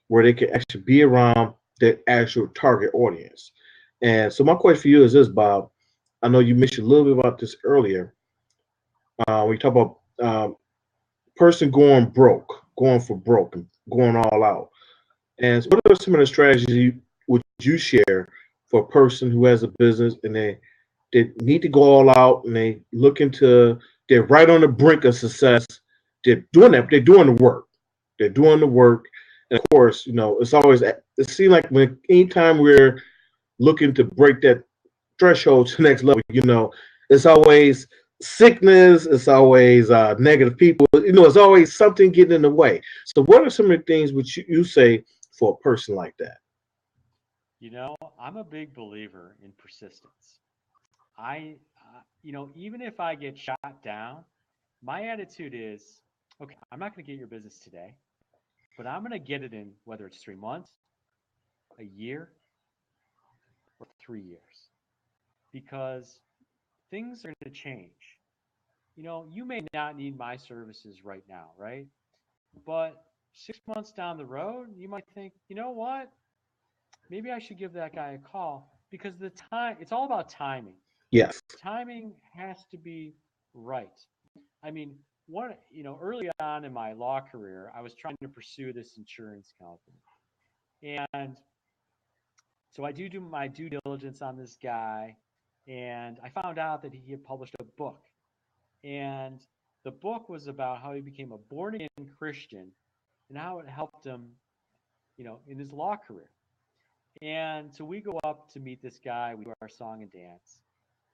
Speaker 1: where they can actually be around their actual target audience. And so my question for you is this, Bob. I know you mentioned a little bit about this earlier. We talk about person going broke, going for broke, and going all out. And so what are some of the strategies would you share for a person who has a business and they need to go all out and they're right on the brink of success. They're doing that. They're doing the work. They're doing the work. And of course, it's always, it seems like anytime we're looking to break that threshold to the next level. It's always sickness. It's always negative people. It's always something getting in the way. So, what are some of the things which you say for a person like that?
Speaker 2: I'm a big believer in persistence. Even if I get shot down, my attitude is, okay, I'm not going to get your business today, but I'm going to get it in whether it's 3 months, a year, or 3 years, because things are going to change. You may not need my services right now, right? But 6 months down the road, you might think, you know what? Maybe I should give that guy a call because it's all about timing.
Speaker 1: Yes.
Speaker 2: Timing has to be right. I mean, early on in my law career, I was trying to pursue this insurance company. And so I do my due diligence on this guy, and I found out that he had published a book. And the book was about how he became a born again Christian and how it helped him, in his law career. And so we go up to meet this guy, we do our song and dance,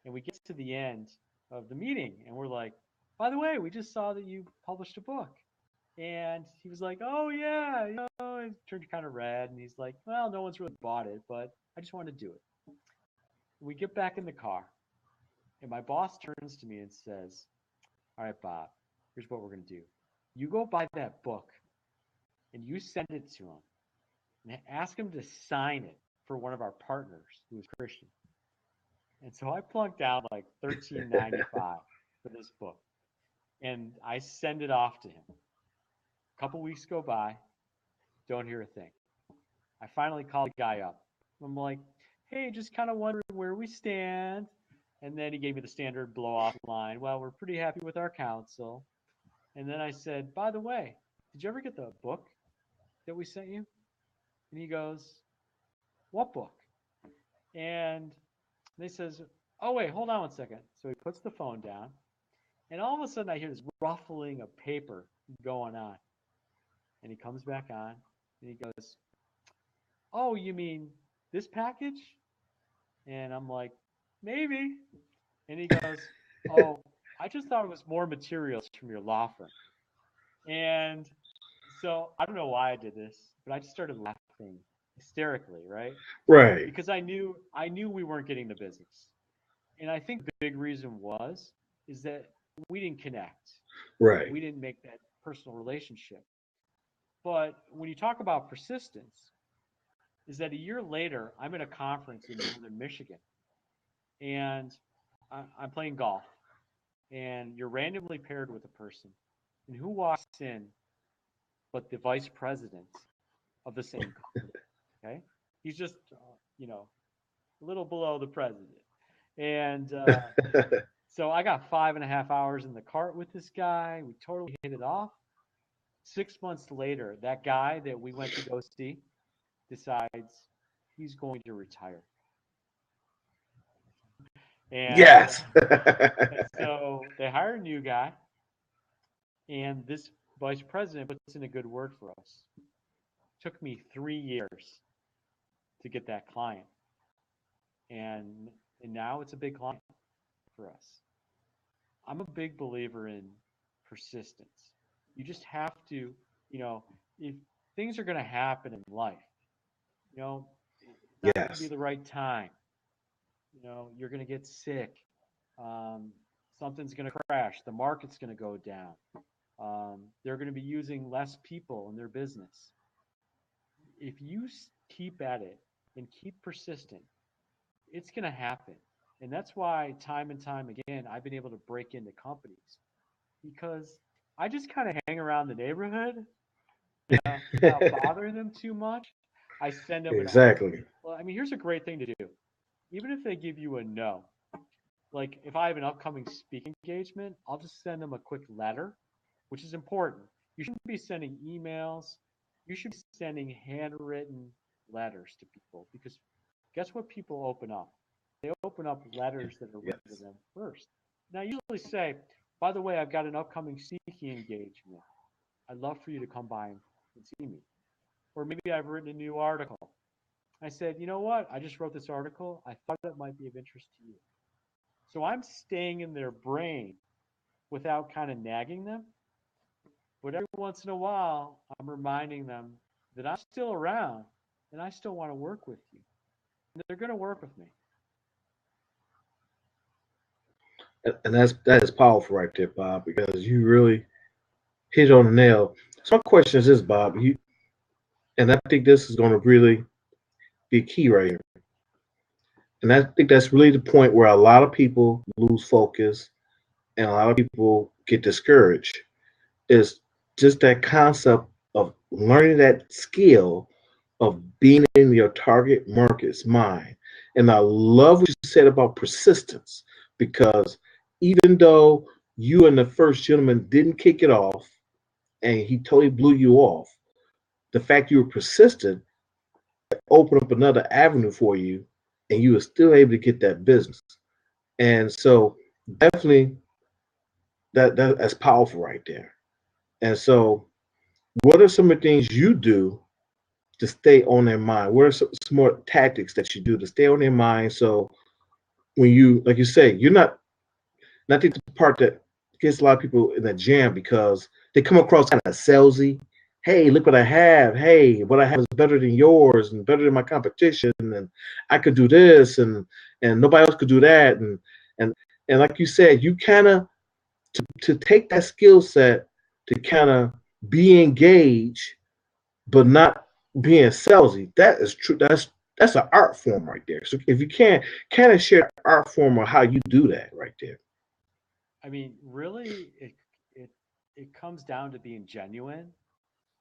Speaker 2: and we get to the end of the meeting, and we're like, by the way, we just saw that you published a book. And he was like, oh, yeah, it turned kind of red. And he's like, well, no one's really bought it, but I just wanted to do it. We get back in the car, and my boss turns to me and says, all right, Bob, here's what we're going to do. You go buy that book, and you send it to him, and ask him to sign it for one of our partners who is Christian. And so I plunked down like $13.95 for this book, and I send it off to him. A couple weeks go by, don't hear a thing. I finally call the guy up. I'm like, hey, just kind of wondering where we stand. And then he gave me the standard blow off line. Well, we're pretty happy with our counsel. And then I said, by the way, did you ever get the book that we sent you? And he goes, what book? And he says, oh, wait, hold on one second. So he puts the phone down. And all of a sudden I hear this ruffling of paper going on. And he comes back on and he goes, oh, you mean this package? And I'm like, maybe. And he goes, oh, I just thought it was more materials from your law firm. And so I don't know why I did this, but I just started laughing hysterically, right?
Speaker 1: Right.
Speaker 2: Because I knew we weren't getting the business. And I think the big reason is that we didn't connect.
Speaker 1: Right.
Speaker 2: We didn't make that personal relationship. But when you talk about persistence, is that a year later, I'm at a conference in northern Michigan, and I'm playing golf, and you're randomly paired with a person, and who walks in but the vice president of the same company, okay? He's just, a little below the president. And so I got 5.5 hours in the cart with this guy. We totally hit it off. 6 months later, that guy that we went to go see decides he's going to retire. And,
Speaker 1: yes.
Speaker 2: and so they hire a new guy, and this vice president puts in a good word for us. It took me 3 years to get that client, and now it's a big client for us. I'm a big believer in persistence. You just have to, if things are going to happen in life, it's not going to be
Speaker 1: Yes.
Speaker 2: the right time. You're going to get sick. Something's going to crash. The market's going to go down. They're going to be using less people in their business. If you keep at it and keep persistent, it's going to happen. And that's why time and time again, I've been able to break into companies because I just kind of hang around the neighborhood without bothering them too much. I send them
Speaker 1: Exactly.
Speaker 2: well, I mean, here's a great thing to do. Even if they give you a no, like if I have an upcoming speaking engagement, I'll just send them a quick letter, which is important. You shouldn't be sending emails. You should be sending handwritten letters to people because guess what people open up? They open up letters that are written to them first. Now, I usually say, by the way, I've got an upcoming speaking engagement. I'd love for you to come by and see me. Or maybe I've written a new article. I said, you know what? I just wrote this article. I thought it might be of interest to you. So I'm staying in their brain without kind of nagging them. But every once in a while, I'm reminding them that I'm still around and I still want to work with you. And they're going to work with me.
Speaker 1: And that is powerful right there, Bob, because you really hit on the nail. So my question is this, Bob, and I think this is going to really be key right here. And I think that's really the point where a lot of people lose focus and a lot of people get discouraged is just that concept of learning that skill of being in your target market's mind. And I love what you said about persistence because even though you and the first gentleman didn't kick it off and he totally blew you off, the fact you were persistent opened up another avenue for you and you were still able to get that business. And so definitely that's powerful right there. And so what are some of the things you do to stay on their mind? What are some more tactics that you do to stay on their mind? So when you, like you say, you're not, and I think the part that gets a lot of people in the jam because they come across kind of salesy. Hey, look what I have. Hey, what I have is better than yours and better than my competition. And I could do this and nobody else could do that. And, and like you said, you kind of, to take that skill set to kind of be engaged, but not being salesy. That is true. That's an art form right there. So if you can kind of share the art form or how you do that right there.
Speaker 2: I mean, really, it comes down to being genuine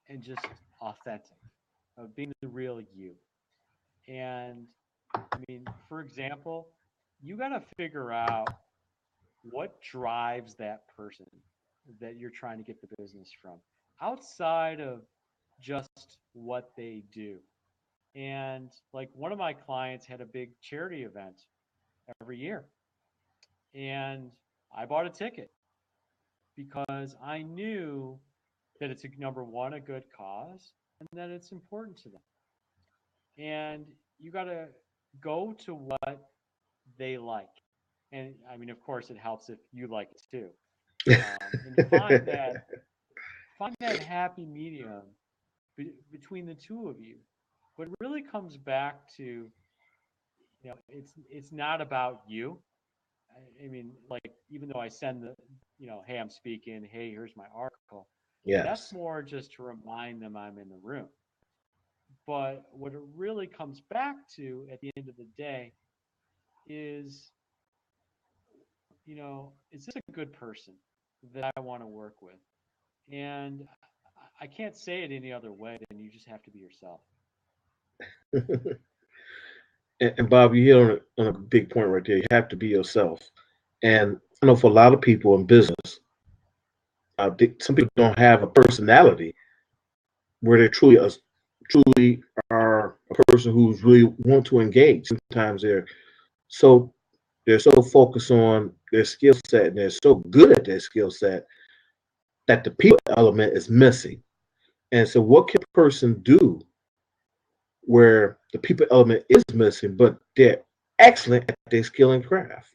Speaker 2: and just authentic, of being the real you. And I mean, for example, you got to figure out what drives that person that you're trying to get the business from outside of just what they do. And like one of my clients had a big charity event every year, and I bought a ticket because I knew that it's a, number one, a good cause, and that it's important to them. And you got to go to what they like. And I mean, of course, it helps if you like it too. And find that happy medium between the two of you. But it really comes back to, it's not about you. I mean, like even though I send the, hey, I'm speaking. Hey, here's my article. That's
Speaker 1: Yes.
Speaker 2: more just to remind them I'm in the room. But what it really comes back to at the end of the day is, is this a good person that I want to work with? And I can't say it any other way than you just have to be yourself.
Speaker 1: And Bob, you hit on a big point right there. You have to be yourself. And I know for a lot of people in business, some people don't have a personality where they truly are a person who's really want to engage. Sometimes so they're so focused on their skill set and they're so good at their skill set that the people element is missing. And so what can a person do where the people element is missing, but they're excellent at their skill and craft?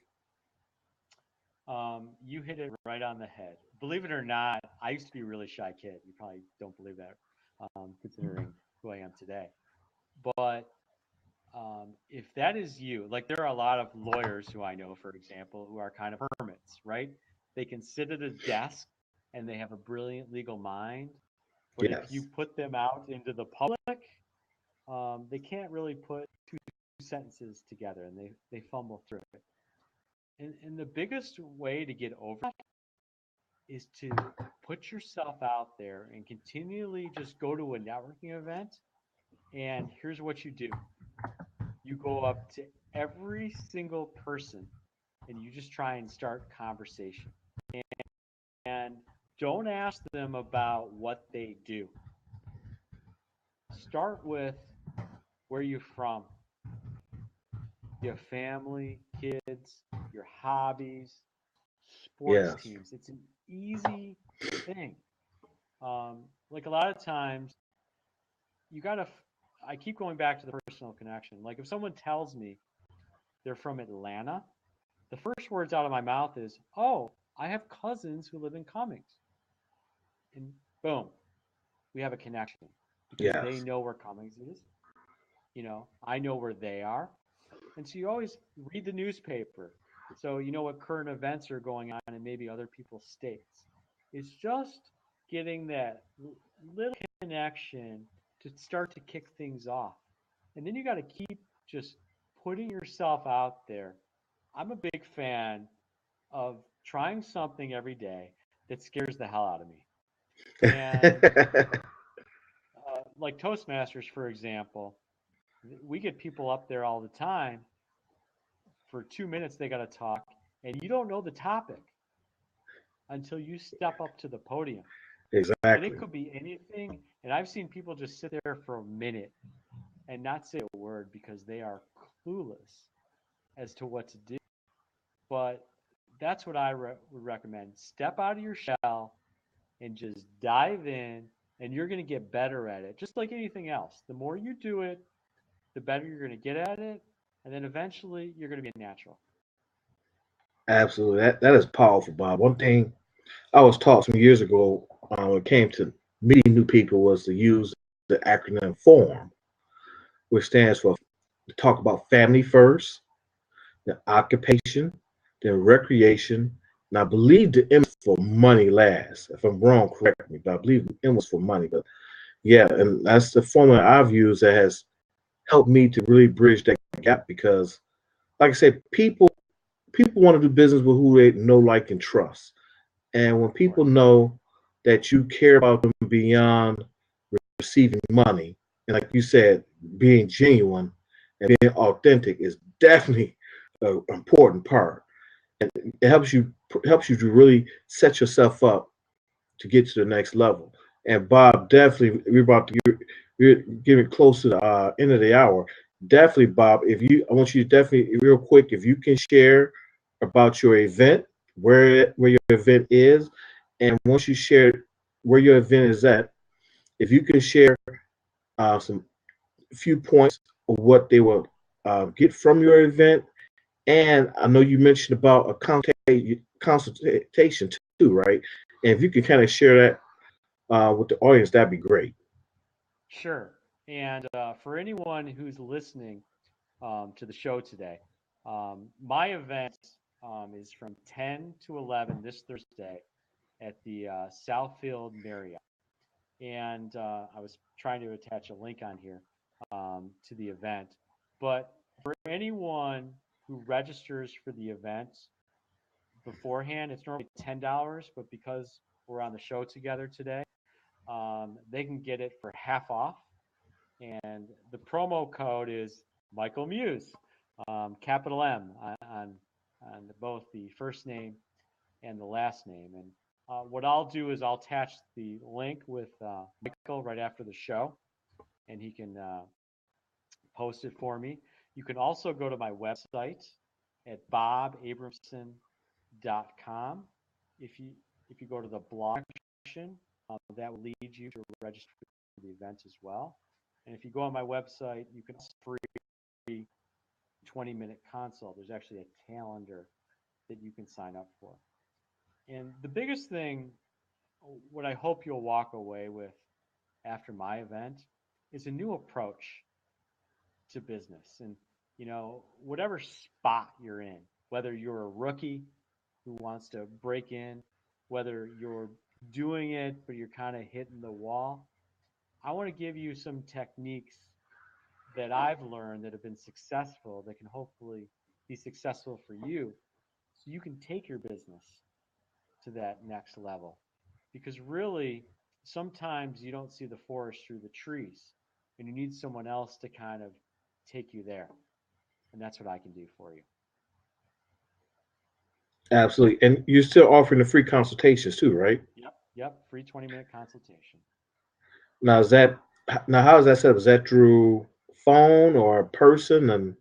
Speaker 2: You hit it right on the head. Believe it or not, I used to be a really shy kid. You probably don't believe that, considering who I am today. But if that is you, like there are a lot of lawyers who I know, for example, who are kind of hermits, right? They can sit at a desk and they have a brilliant legal mind. But if you
Speaker 1: Yes.
Speaker 2: put them out into the public, they can't really put two sentences together and they fumble through it. And the biggest way to get over that is to put yourself out there and continually just go to a networking event. And here's what you do: you go up to every single person and you just try and start conversation. And don't ask them about what they do. Start with where you're from, your family, kids, your hobbies, sports
Speaker 1: Yes.
Speaker 2: teams. It's an easy thing. Like a lot of times, you got to I keep going back to the personal connection. Like if someone tells me they're from Atlanta, the first words out of my mouth is, "Oh, I have cousins who live in Cummings," and boom, we have a connection because they
Speaker 1: Yes.
Speaker 2: know where Cummings is. I know where they are. And so you always read the newspaper. So you know what current events are going on in maybe other people's states. It's just getting that little connection to start to kick things off. And then you got to keep just putting yourself out there. I'm a big fan of trying something every day that scares the hell out of me. And like Toastmasters, for example, we get people up there all the time. For 2 minutes, they got to talk, and you don't know the topic until you step up to the podium. And it
Speaker 1: Exactly.
Speaker 2: could be anything. And I've seen people just sit there for a minute and not say a word because they are clueless as to what to do. But that's what I would recommend. Step out of your shell and just dive in, and you're going to get better at it, just like anything else. The more you do it, the better you're going to get at it. And then eventually, you're going to be a natural.
Speaker 1: Absolutely. That is powerful, Bob. One thing I was taught some years ago when it came to meeting new people was to use the acronym FORM, which stands for to talk about family first, then occupation, then recreation, and I believe the M was for money last. If I'm wrong, correct me, but I believe the M was for money. But yeah, and that's the formula I've used that has helped me to really bridge that gap because, like I said, people want to do business with who they know, like, and trust. And when
Speaker 2: Of
Speaker 1: people
Speaker 2: course.
Speaker 1: know that you care about them beyond receiving money, and like you said, being genuine and being authentic is definitely an important part. And it helps you to really set yourself up to get to the next level. And Bob, definitely, we're getting close to the end of the hour. Definitely, Bob, I want you to definitely, real quick, if you can share about your event, where your event is, and once you share where your event is at, if you can share some few points of what they will get from your event. And I know you mentioned about a consultation too, right? And if you can kind of share that with the audience, that'd be great.
Speaker 2: Sure. And for anyone who's listening to the show today, my event is from 10 to 11 this Thursday at the Southfield Marriott. And I was trying to attach a link on here to the event. But for anyone who registers for the event beforehand, it's normally $10, but because we're on the show together today, they can get it for half off. And the promo code is Michael Muse, capital M on both the first name and the last name. And what I'll do is I'll attach the link with Michael right after the show, and he can post it for me. You can also go to my website at bobabramson.com. If you if you go to the blog section, that will lead you to register for the event as well. And if you go on my website, you can free 20-minute consult. There's actually a calendar that you can sign up for. And the biggest thing, what I hope you'll walk away with after my event, is a new approach to business. And, whatever spot you're in, whether you're a rookie who wants to break in, whether you're doing it, but you're kind of hitting the wall, I want to give you some techniques that I've learned that have been successful that can hopefully be successful for you so you can take your business to that next level. Because really, sometimes you don't see the forest through the trees and you need someone else to kind of take you there. And that's what I can do for you.
Speaker 1: Absolutely. And you're still offering the free consultations too, right?
Speaker 2: Yep. Yep. Free 20-minute consultation.
Speaker 1: Now is that now how is that set up? Is that through phone or person? And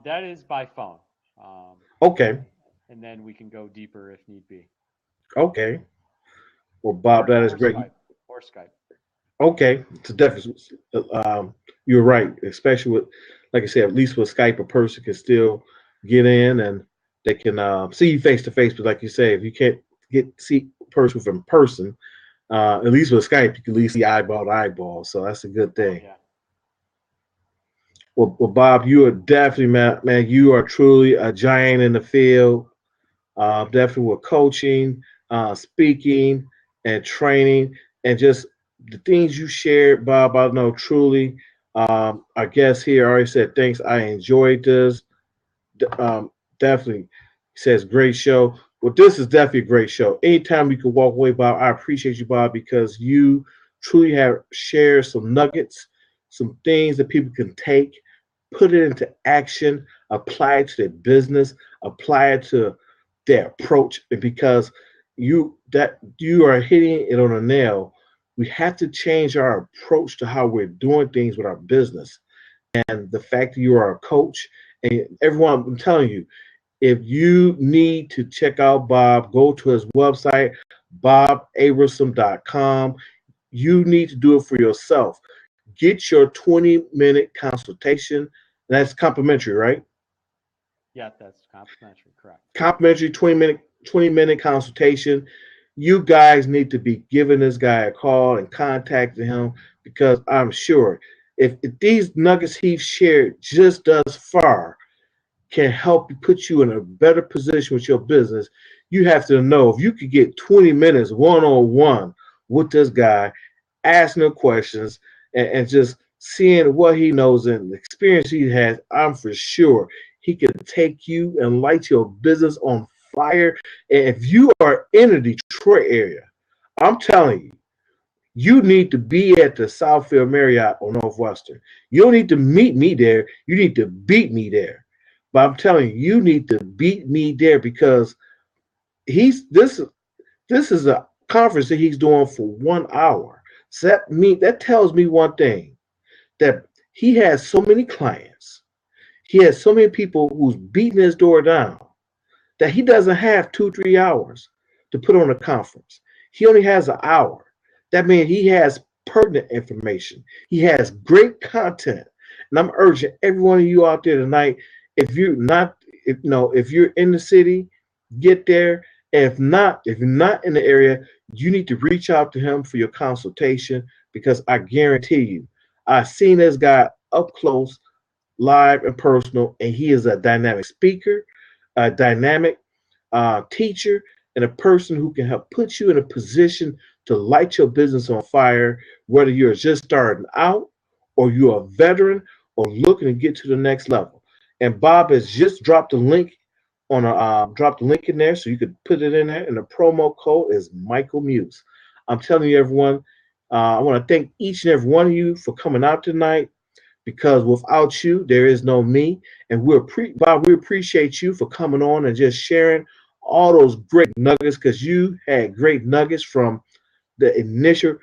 Speaker 2: That is by phone. Um,
Speaker 1: okay,
Speaker 2: and then we can go deeper if need be.
Speaker 1: okay. Well, Bob, that is
Speaker 2: Or
Speaker 1: great.
Speaker 2: Skype. Or Skype.
Speaker 1: Okay, it's definitely. You're right, especially with, like I said, at least with Skype, a person can still get in and they can see you face to face. But like you say, if you can't see a person from person, at least with Skype, you can at least see eyeball to eyeball. So that's a good
Speaker 2: Oh
Speaker 1: thing.
Speaker 2: yeah.
Speaker 1: Well, Bob, you are definitely, man, you are truly a giant in the field. Definitely with coaching, speaking, and training, and just the things you shared, Bob. I know truly. Our guest here already said thanks. I enjoyed this. Definitely says great show. Well, this is definitely a great show. Anytime you can walk away, Bob, I appreciate you, Bob, because you truly have shared some nuggets, some things that people can take, put it into action, apply it to their business, apply it to their approach. And because you are hitting it on a nail, we have to change our approach to how we're doing things with our business. And the fact that you are a coach, and everyone, I'm telling you, if you need to check out Bob, go to his website, bobabramson.com. You need to do it for yourself. Get your 20-minute consultation. That's complimentary, right?
Speaker 2: Yeah, that's complimentary. Correct.
Speaker 1: Complimentary 20-minute consultation. You guys need to be giving this guy a call and contacting him, because I'm sure if these nuggets he's shared just thus far can help you, put you in a better position with your business, you have to know if you could get 20 minutes one-on-one with this guy, asking him questions and just seeing what he knows and the experience he has, I'm for sure he can take you and light your business on fire. And if you are in the Detroit area, I'm telling you, you need to be at the Southfield Marriott on Northwestern. You don't need to meet me there. You need to beat me there. But I'm telling you, you need to beat me there, because he's this is a conference that he's doing for 1 hour. So that tells me one thing, that he has so many clients, he has so many people who's beating his door down, that he doesn't have 2-3 hours to put on a conference. He only has an hour. That means he has pertinent information. He has great content. And I'm urging every one of you out there tonight, if you're not, if you're in the city, get there. And if you're not in the area, you need to reach out to him for your consultation, because I guarantee you, I've seen this guy up close, live and personal, and he is a dynamic speaker, a dynamic teacher, and a person who can help put you in a position to light your business on fire, whether you're just starting out or you're a veteran or looking to get to the next level. And Bob has just dropped a link in there, so you could put it in there. And the promo code is Michael Muse. I'm telling you, everyone, I want to thank each and every one of you for coming out tonight, because without you, there is no me. And Bob, we appreciate you for coming on and just sharing all those great nuggets, because you had great nuggets from the initial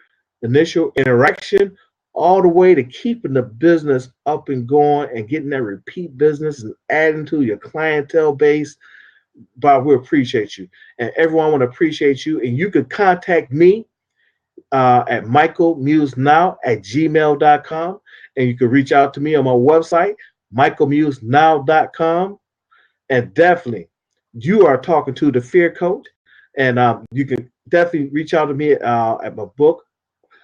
Speaker 1: interaction all the way to keeping the business up and going and getting that repeat business and adding to your clientele base. Bob, we appreciate you. And everyone want to appreciate you. And you could contact me at michaelmusenow@gmail.com. And you can reach out to me on my website, michaelmusenow.com. And definitely, you are talking to the Fear Coach. And you can definitely reach out to me at my book.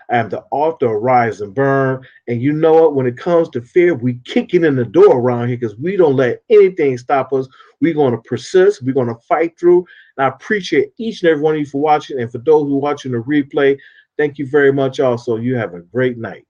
Speaker 1: I am the author of Rise and Burn. And you know what? When it comes to fear, we kick it in the door around here, because we don't let anything stop us. We're going to persist. We're going to fight through. And I appreciate each and every one of you for watching. And for those who are watching the replay, thank you very much also. You have a great night.